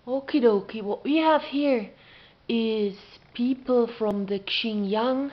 Okie dokie, what we have here is people from the Xinjiang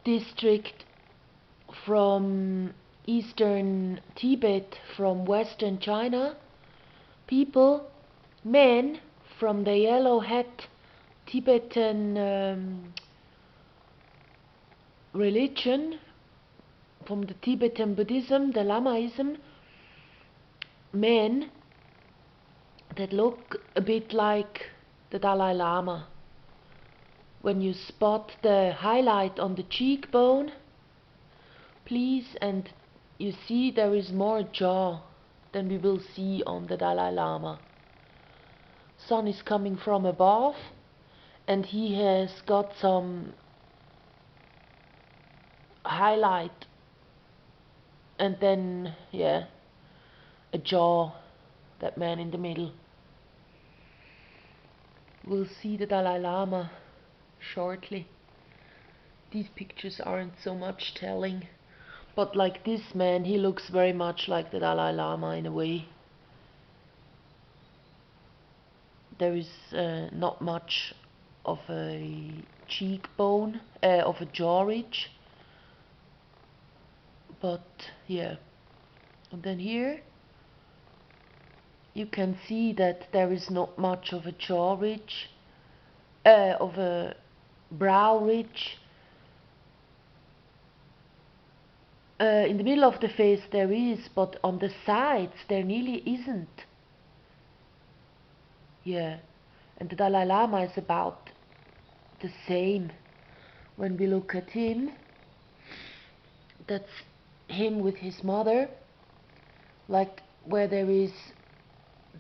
district, from eastern Tibet, from western China. People, men from the yellow hat Tibetan religion, from the Tibetan Buddhism, the Lamaism, men that look a bit like the Dalai Lama. When you spot the highlight on the cheekbone, please, and you see there is more jaw than we will see on the Dalai Lama. Sun is coming from above, and he has got some highlight, and then, yeah, a jaw, that man in the middle. We'll see the Dalai Lama shortly. These pictures aren't so much telling, but like this man, he looks very much like the Dalai Lama in a way. There is not much of a cheekbone, of a jaw ridge, but yeah. And then here you can see that there is not much of a jaw ridge, of a brow ridge. In the middle of the face there is, but on the sides there nearly isn't. Yeah, and the Dalai Lama is about the same. When we look at him, that's him with his mother, like where there is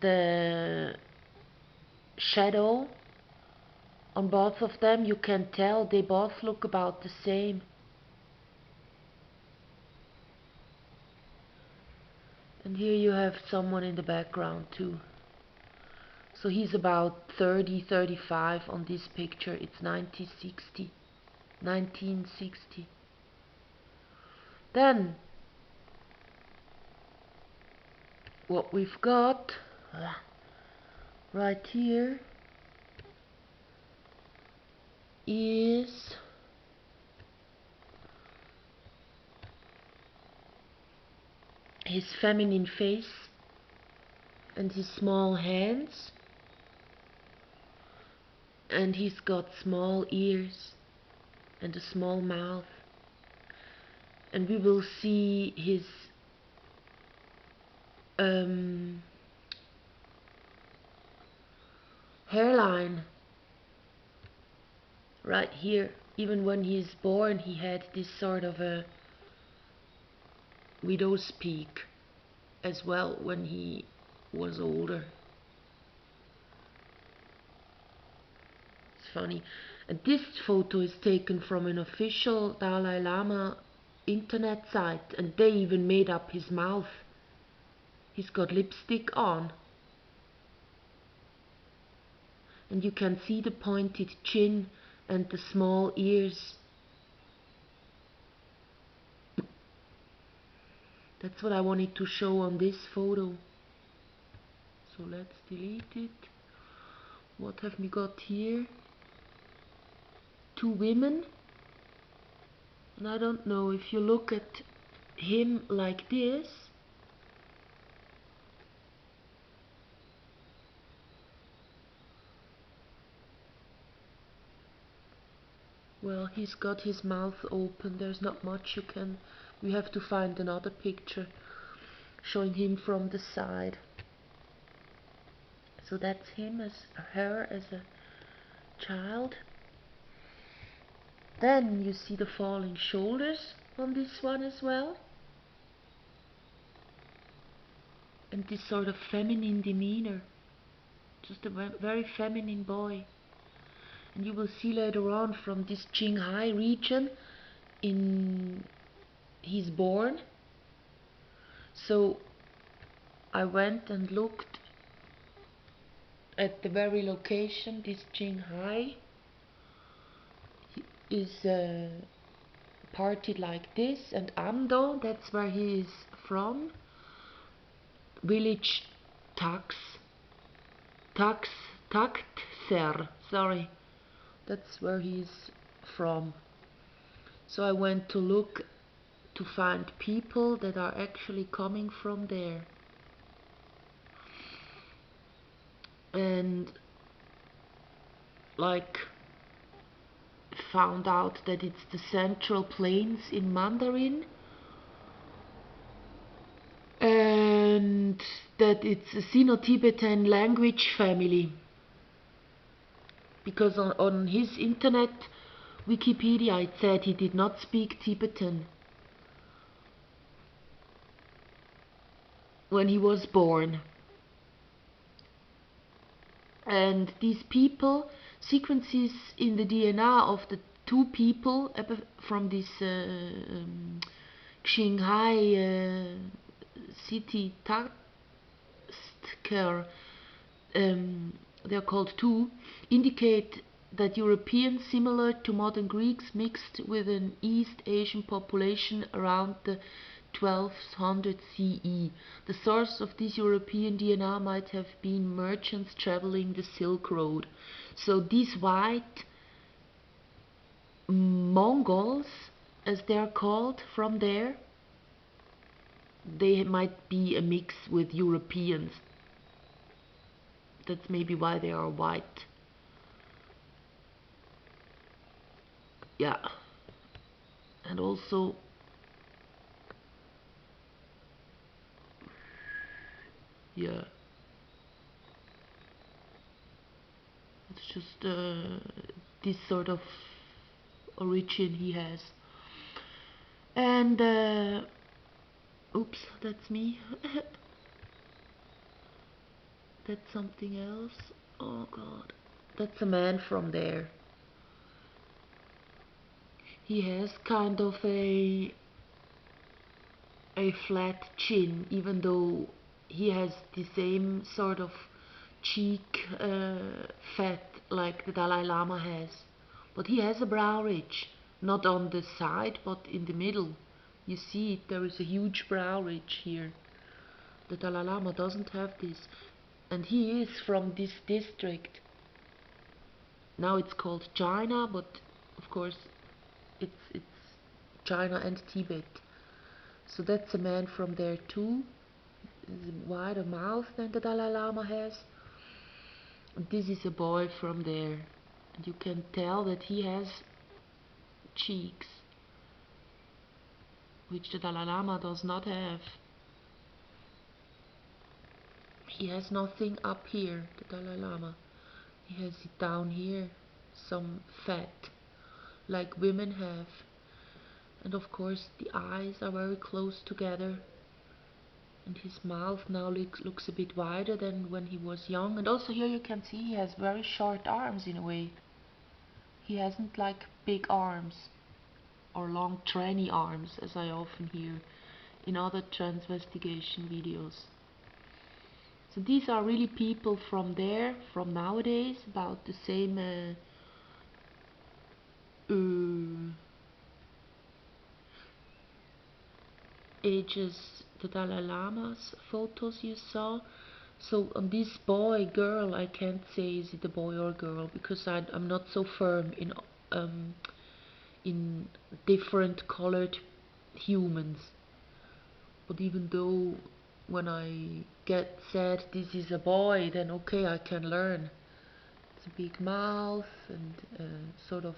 the shadow on both of them, you can tell they both look about the same. And here you have someone in the background too. So he's about 30, 35 on this picture. It's 1960. Then what we've got right here is his feminine face and his small hands, and he's got small ears and a small mouth, and we will see his hairline right here. Even when he's born, he had this sort of a widow's peak as well when he was older. It's funny. And this photo is taken from an official Dalai Lama internet site, and they even made up his mouth. He's got lipstick on. And you can see the pointed chin and the small ears. That's what I wanted to show on this photo. So let's delete it. What have we got here? Two women. And I don't know, if you look at him like this, well, he's got his mouth open. There's not much you can... We have to find another picture showing him from the side. So that's him as her as a child. Then you see the falling shoulders on this one as well. And this sort of feminine demeanor. Just a very feminine boy. And you will see later on from this Qinghai region he's born. So I went and looked at the very location. This Qinghai is parted like this, and Amdo, that's where he is from. Village Tax. Taktser, sorry, that's where he's from. So I went to look to find people that are actually coming from there. And like found out that it's the Central Plains in Mandarin, and that it's a Sino-Tibetan language family, because on his internet Wikipedia it said he did not speak Tibetan when he was born. And these people, sequences in the DNA of the two people from this Qinghai city Tasker, they are called two, indicate that Europeans similar to modern Greeks mixed with an East Asian population around the 1200 CE. The source of this European DNA might have been merchants traveling the Silk Road. So these white Mongols, as they are called from there, they might be a mix with Europeans. That's maybe why they are white. Yeah. And also yeah, it's just this sort of origin he has. And oops, that's me. That's something else. Oh god, that's a man from there. He has kind of a flat chin, even though he has the same sort of cheek fat like the Dalai Lama has. But he has a brow ridge, not on the side but in the middle. You see it, there is a huge brow ridge here. The Dalai Lama doesn't have this, and he is from this district. Now it's called China, but of course it's China and Tibet. So that's a man from there too. A wider mouth than the Dalai Lama has. And this is a boy from there. And you can tell that he has cheeks, which the Dalai Lama does not have. He has nothing up here, the Dalai Lama. He has it down here, some fat, like women have. And of course the eyes are very close together. And his mouth now looks a bit wider than when he was young. And also here you can see he has very short arms in a way. He hasn't like big arms or long tranny arms, as I often hear in other transvestigation videos. So these are really people from there, from nowadays, about the same age as the Dalai Lama's photos you saw. So on this boy, girl, I can't say is it a boy or girl, because I'm not so firm in different colored humans. But even though when I get said this is a boy, then okay, I can learn. It's a big mouth and sort of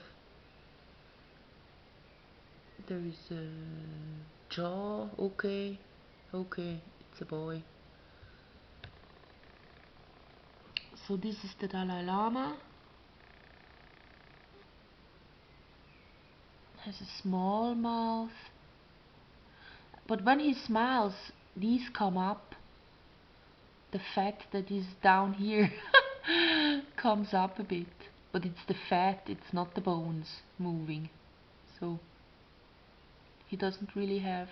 there is a jaw. Okay, it's a boy. So this is the Dalai Lama. Has a small mouth, but when he smiles, these come up. The fat that is down here comes up a bit, but it's the fat, it's not the bones moving. So he doesn't really have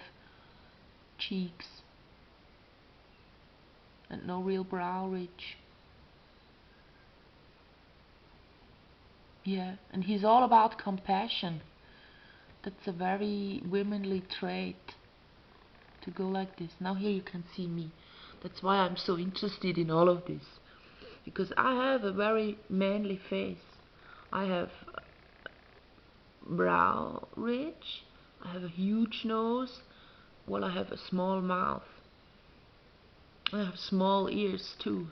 cheeks and no real brow ridge. Yeah, and he's all about compassion. That's a very womanly trait, to go like this. Now here you can see me. That's why I'm so interested in all of this. because I have a very manly face. I have brow ridge, I have a huge nose, well, I have a small mouth, I have small ears too,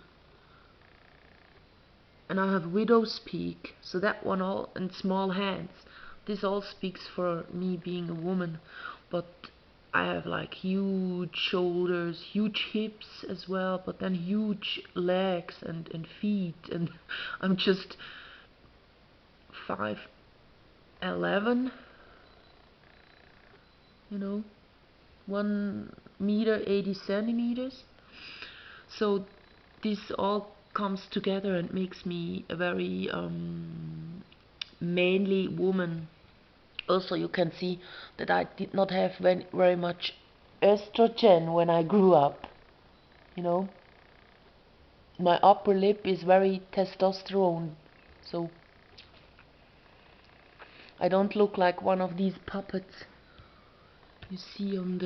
and I have widow's peak, so that one all, and small hands. This all speaks for me being a woman, but I have like huge shoulders, huge hips as well, but then huge legs and feet, and I'm just 5'11", you know, 1 meter 80 centimeters. So this all comes together and makes me a very manly woman. Also, you can see that I did not have very much estrogen when I grew up. You know, my upper lip is very testosterone, so I don't look like one of these puppets you see on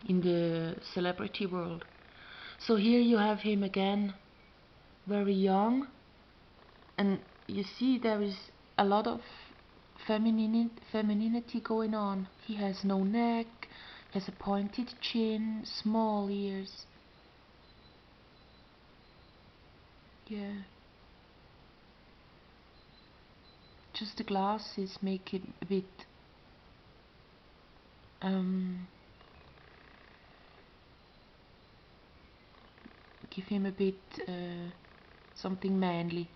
in the celebrity world. So here you have him again, very young, and you see there is a lot of femininity going on. He has no neck, has a pointed chin, small ears. Yeah. Just the glasses make it a bit give him a bit something manly.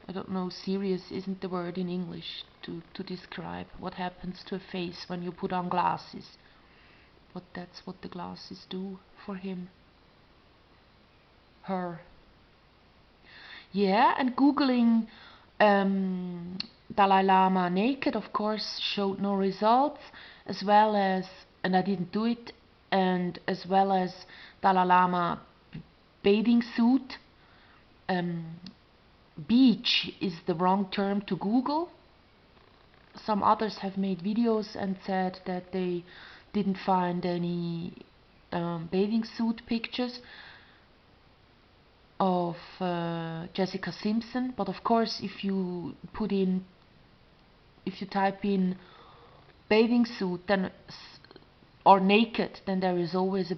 I don't know, serious isn't the word in English to describe what happens to a face when you put on glasses. But that's what the glasses do for him. Her. Yeah, and Googling Dalai Lama naked, of course, showed no results, as well as, and I didn't do it, and as well as Dalai Lama bathing suit. Beach is the wrong term to Google. Some others have made videos and said that they didn't find any bathing suit pictures of Jessica Simpson, but of course if you type in bathing suit then or naked, then there is always a